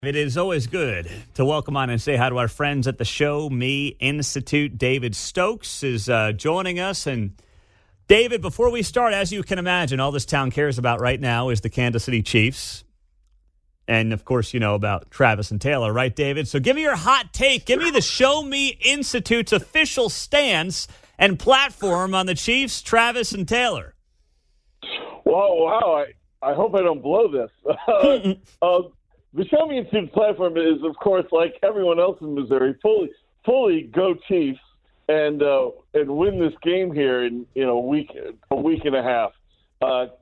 It is always good to welcome on and say hi to our friends at the Show Me Institute. David Stokes is joining us. And David, before we start, as you can imagine, all this town cares about right now is the Kansas City Chiefs. And, of course, you know about Travis and Taylor, right, David? So give me your hot take. Give me the Show Me Institute's official stance and platform on the Chiefs, Travis, and Taylor. Wow. I hope I don't blow this. The Show Me Institute platform is, of course, like everyone else in Missouri, fully go Chiefs and win this game here in a week and a half.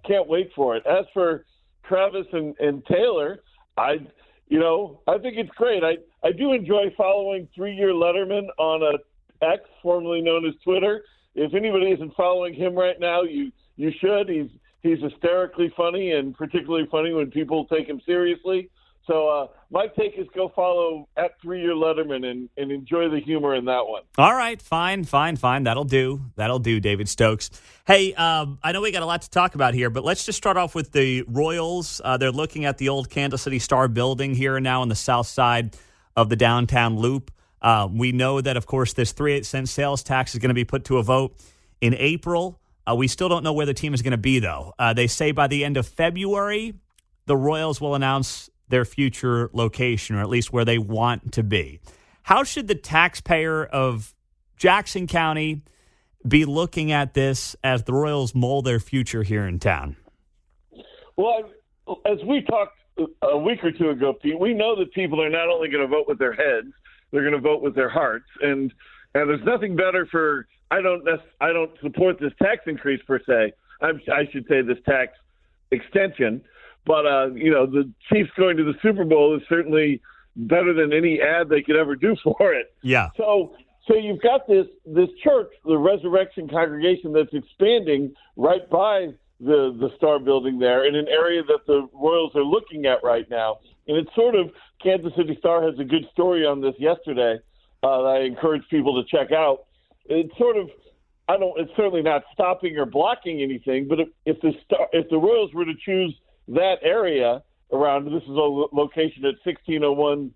Can't wait for it. As for Travis and Taylor, I think it's great. I do enjoy following 3-year Letterman on X, formerly known as Twitter. If anybody isn't following him right now, you should. He's hysterically funny, and particularly funny when people take him seriously. So my take is go follow at 3-year Letterman and enjoy the humor in that one. All right, fine. That'll do, David Stokes. Hey, I know we got a lot to talk about here, but let's just start off with the Royals. They're looking at the old Kansas City Star building here now on the south side of the downtown loop. We know that, of course, this 3.8-cent sales tax is going to be put to a vote in April. We still don't know where the team is going to be, though. They say by the end of February, the Royals will announce their future location, or at least where they want to be. How should the taxpayer of Jackson County be looking at this as the Royals mold their future here in town? Well, as we talked a week or two ago, Pete, we know that people are not only going to vote with their heads, they're going to vote with their hearts. And there's nothing better for – I don't support this tax increase per se. I should say this tax extension. But, the Chiefs going to the Super Bowl is certainly better than any ad they could ever do for it. Yeah. So you've got this church, the Resurrection Congregation, that's expanding right by the Star Building there in an area that the Royals are looking at right now. And it's sort of – Kansas City Star has a good story on this yesterday that I encourage people to check out. It's sort of – it's certainly not stopping or blocking anything, but if the Royals were to choose – that area around, this is a location at 1601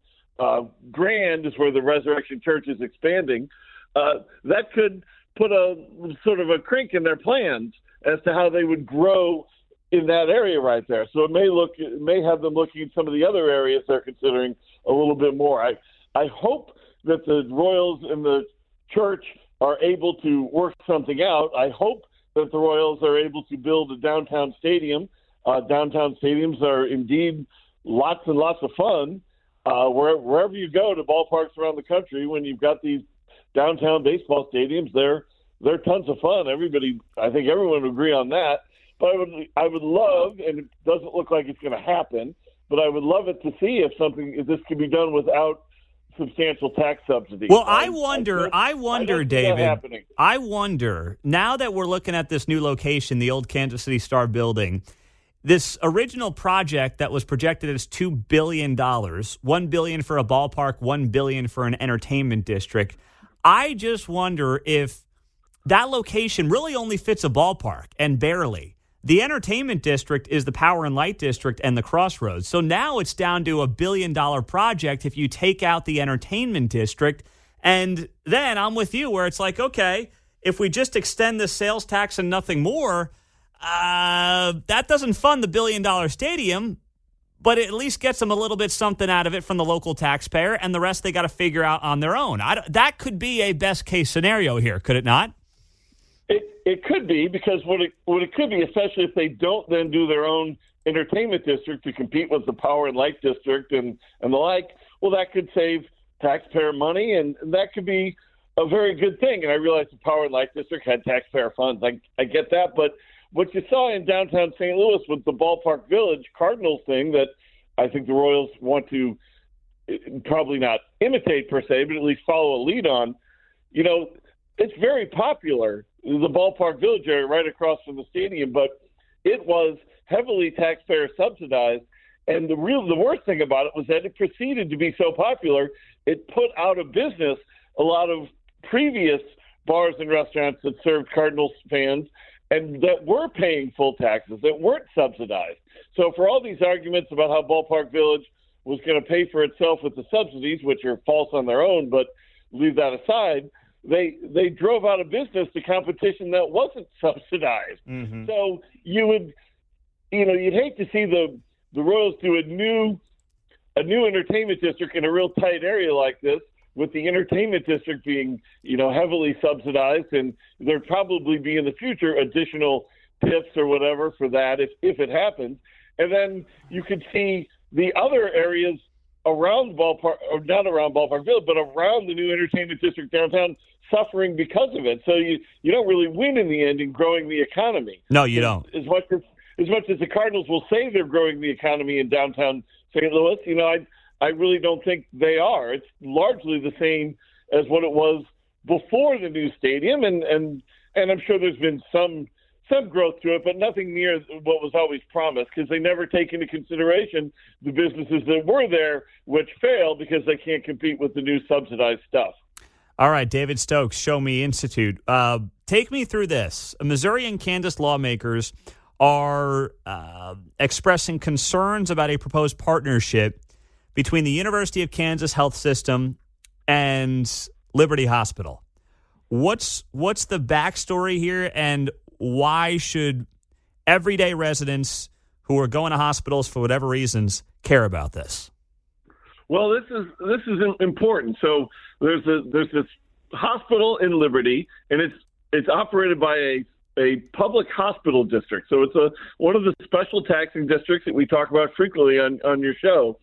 Grand is where the Resurrection Church is expanding. That could put a sort of a crink in their plans as to how they would grow in that area right there. So it may have them looking at some of the other areas they're considering a little bit more. I hope that the Royals and the church are able to work something out. I hope that the Royals are able to build a downtown stadium. Downtown stadiums are indeed lots and lots of fun. Wherever you go to ballparks around the country, when you've got these downtown baseball stadiums, they're tons of fun. I think everyone would agree on that. But I would love, and it doesn't look like it's going to happen, but I would love it to see if this can be done without substantial tax subsidies. Well, I wonder, David. I wonder, now that we're looking at this new location, the old Kansas City Star building, this original project that was projected as $2 billion, $1 billion for a ballpark, $1 billion for an entertainment district. I just wonder if that location really only fits a ballpark, and barely. The entertainment district is the Power and Light district and the Crossroads. So now it's down to $1 billion project if you take out the entertainment district. And then I'm with you where it's like, okay, if we just extend the sales tax and nothing more, that doesn't fund the $1 billion stadium, but it at least gets them a little bit something out of it from the local taxpayer, and the rest they got to figure out on their own. That could be a best case scenario here, could it not? It could be, because what it could be, especially if they don't then do their own entertainment district to compete with the Power and Light district and the like, well, that could save taxpayer money, and that could be a very good thing. And I realize the Power and Light district had taxpayer funds. I get that, but what you saw in downtown St. Louis with the Ballpark Village Cardinals thing that I think the Royals want to probably not imitate per se, but at least follow a lead on, it's very popular, the Ballpark Village area right across from the stadium, but it was heavily taxpayer subsidized. And the worst thing about it was that it proceeded to be so popular, it put out of business a lot of previous bars and restaurants that served Cardinals fans and that were paying full taxes, that weren't subsidized. So for all these arguments about how Ballpark Village was going to pay for itself with the subsidies, which are false on their own, but leave that aside. They drove out of business the competition that wasn't subsidized. Mm-hmm. So you'd hate to see the Royals do a new entertainment district in a real tight area like this, with the entertainment district being, heavily subsidized, and there'd probably be in the future additional tips or whatever for that if it happens. And then you could see the other areas around Ballpark, or not around Ballpark Village, but around the new entertainment district downtown suffering because of it. So you don't really win in the end in growing the economy. No, you don't. As much as the Cardinals will say they're growing the economy in downtown St. Louis, I really don't think they are. It's largely the same as what it was before the new stadium, and I'm sure there's been some growth to it, but nothing near what was always promised, because they never take into consideration the businesses that were there, which failed because they can't compete with the new subsidized stuff. All right, David Stokes, Show Me Institute. Take me through this. Missouri and Kansas lawmakers are expressing concerns about a proposed partnership between the University of Kansas Health System and Liberty Hospital. What's the backstory here, and why should everyday residents who are going to hospitals for whatever reasons care about this? Well, this is important. So there's this hospital in Liberty, and it's operated by a public hospital district. So it's one of the special taxing districts that we talk about frequently on your show.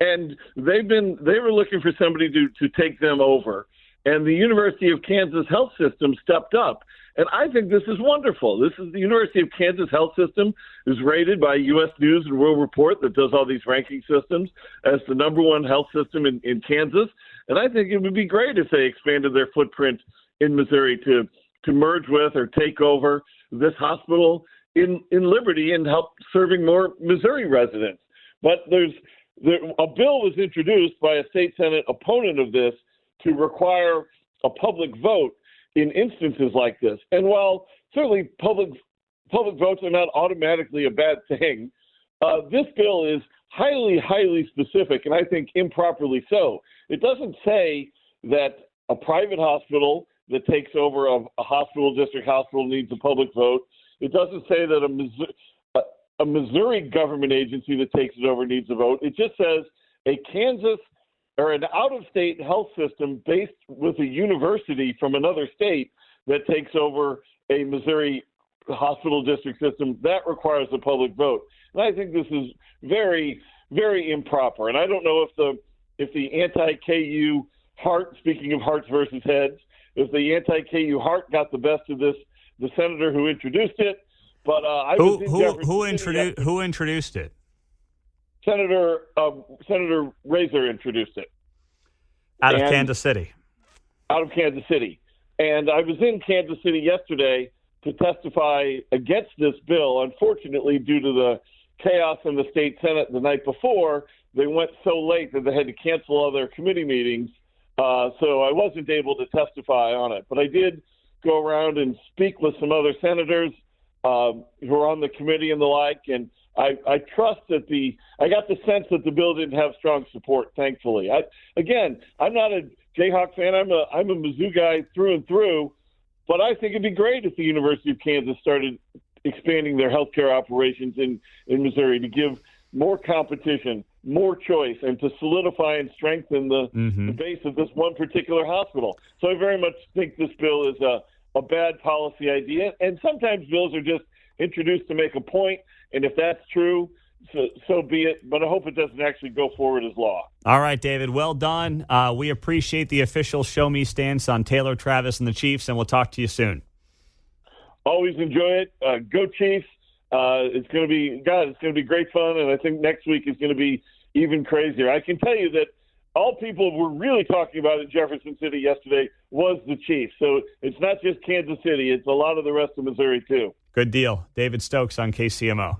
And they were looking for somebody to take them over. And the University of Kansas Health System stepped up. And I think this is wonderful. This is the University of Kansas Health System is rated by U.S. News and World Report, that does all these ranking systems, as the number one health system in Kansas. And I think it would be great if they expanded their footprint in Missouri to merge with or take over this hospital in Liberty and help serving more Missouri residents. But a bill was introduced by a state Senate opponent of this to require a public vote in instances like this. And while certainly public votes are not automatically a bad thing, this bill is highly, highly specific, and I think improperly so. It doesn't say that a private hospital that takes over a district hospital needs a public vote. It doesn't say that a Missouri government agency that takes it over needs a vote. It just says a Kansas or an out-of-state health system based with a university from another state that takes over a Missouri hospital district system, that requires a public vote. And I think this is very, very improper. And I don't know if the anti-KU heart, speaking of hearts versus heads, if the anti-KU heart got the best of this, the senator who introduced it. But who introduced it? Senator Razor introduced it. Out of Kansas City. Out of Kansas City. And I was in Kansas City yesterday to testify against this bill. Unfortunately, due to the chaos in the state Senate the night before, they went so late that they had to cancel all their committee meetings. So I wasn't able to testify on it. But I did go around and speak with some other senators who are on the committee and the like, and I trust that I got the sense that the bill didn't have strong support, thankfully. I'm not a Jayhawk fan. I'm a Mizzou guy through and through, but I think it'd be great if the University of Kansas started expanding their healthcare operations in Missouri to give more competition, more choice, and to solidify and strengthen the base of this one particular hospital. So I very much think this bill is a bad policy idea, and sometimes bills are just introduced to make a point, and if that's true, so be it. But I hope it doesn't actually go forward as law. All right, David, well done. We appreciate the official Show Me stance on Taylor, Travis, and the Chiefs, and we'll talk to you soon. Always enjoy it. Go Chiefs. It's going to be great fun, and I think next week is going to be even crazier. I can tell you that all people were really talking about in Jefferson City yesterday was the Chiefs. So it's not just Kansas City. It's a lot of the rest of Missouri, too. Good deal. David Stokes on KCMO.